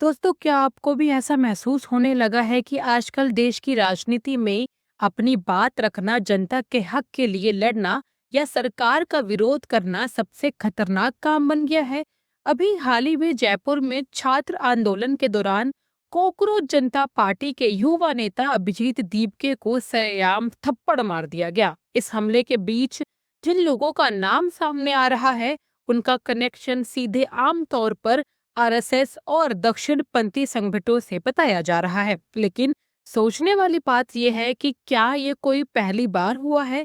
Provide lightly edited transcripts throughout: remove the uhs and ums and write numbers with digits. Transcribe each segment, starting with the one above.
दोस्तों, क्या आपको भी ऐसा महसूस होने लगा है कि आजकल देश की राजनीति में अपनी बात रखना, जनता के हक के लिए लड़ना या सरकार का विरोध करना सबसे खतरनाक काम बन गया है? अभी हाल ही में जयपुर में छात्र आंदोलन के दौरान कोकरोच जनता पार्टी के युवा नेता अभिजीत दीपके को सरेआम थप्पड़ मार दिया गया। इस हमले के बीच जिन लोगों का नाम सामने आ रहा है, उनका कनेक्शन सीधे आम तौर पर आरएसएस और दक्षिणपंथी संगठनों से बताया जा रहा है। लेकिन सोचने वाली बात यह है कि क्या ये कोई पहली बार हुआ है?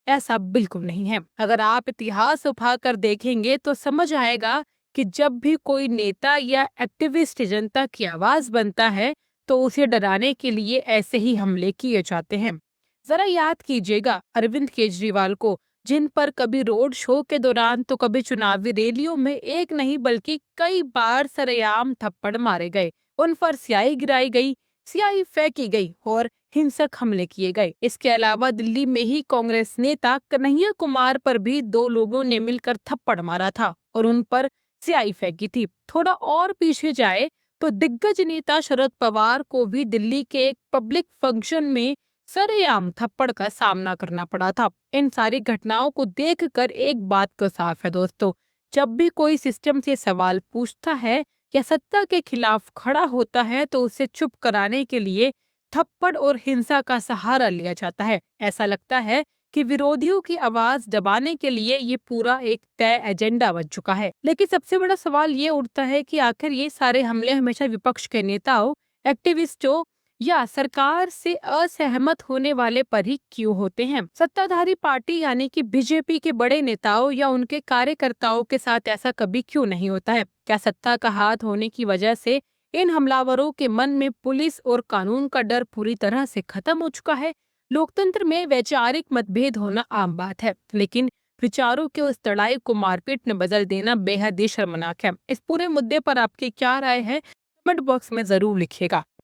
ऐसा बिल्कुल नहीं है। अगर आप इतिहास उठाकर देखेंगे तो समझ आएगा कि जब भी कोई नेता या एक्टिविस्ट जनता की आवाज बनता है, तो उसे डराने के लिए ऐसे ही हमले किए जाते हैं। जरा याद कीजिएगा अरविंद केजरीवाल को, जिन पर कभी रोड शो के दौरान तो कभी चुनावी रैलियों में एक नहीं बल्कि कई बार सरेआम थप्पड़ मारे गए, उन पर स्याही गिराई गई, स्याही फेंकी गई और हिंसक हमले किए गए। इसके अलावा दिल्ली में ही कांग्रेस नेता कन्हैया कुमार पर भी दो लोगों ने मिलकर थप्पड़ मारा था और उन पर स्याही फेंकी थी। थोड़ा और पीछे जाए तो दिग्गज नेता शरद पवार को भी दिल्ली के एक पब्लिक फंक्शन में सरेआम थप्पड़ का सामना करना पड़ा था। इन सारी घटनाओं को देखकर एक बात तो साफ है दोस्तों, जब भी कोई सिस्टम से सवाल पूछता है या सत्ता के खिलाफ खड़ा होता है, तो उसे चुप कराने के लिए थप्पड़ और हिंसा का सहारा लिया जाता है। ऐसा लगता है कि विरोधियों की आवाज दबाने के लिए ये पूरा एक तय एजेंडा बन चुका है। लेकिन सबसे बड़ा सवाल ये उठता है कि आखिर ये सारे हमले हमेशा विपक्ष के नेताओं, एक्टिविस्टों या सरकार से असहमत होने वाले पर ही क्यों होते हैं? सत्ताधारी पार्टी यानी कि बीजेपी के बड़े नेताओं या उनके कार्यकर्ताओं के साथ ऐसा कभी क्यों नहीं होता है? क्या सत्ता का हाथ होने की वजह से इन हमलावरों के मन में पुलिस और कानून का डर पूरी तरह से खत्म हो चुका है? लोकतंत्र में वैचारिक मतभेद होना आम बात है, लेकिन विचारों के उस लड़ाई को मारपीट में बदल देना बेहद ही शर्मनाक है। इस पूरे मुद्दे पर आपकी क्या राय है? कमेंट बॉक्स में जरूर लिखिएगा।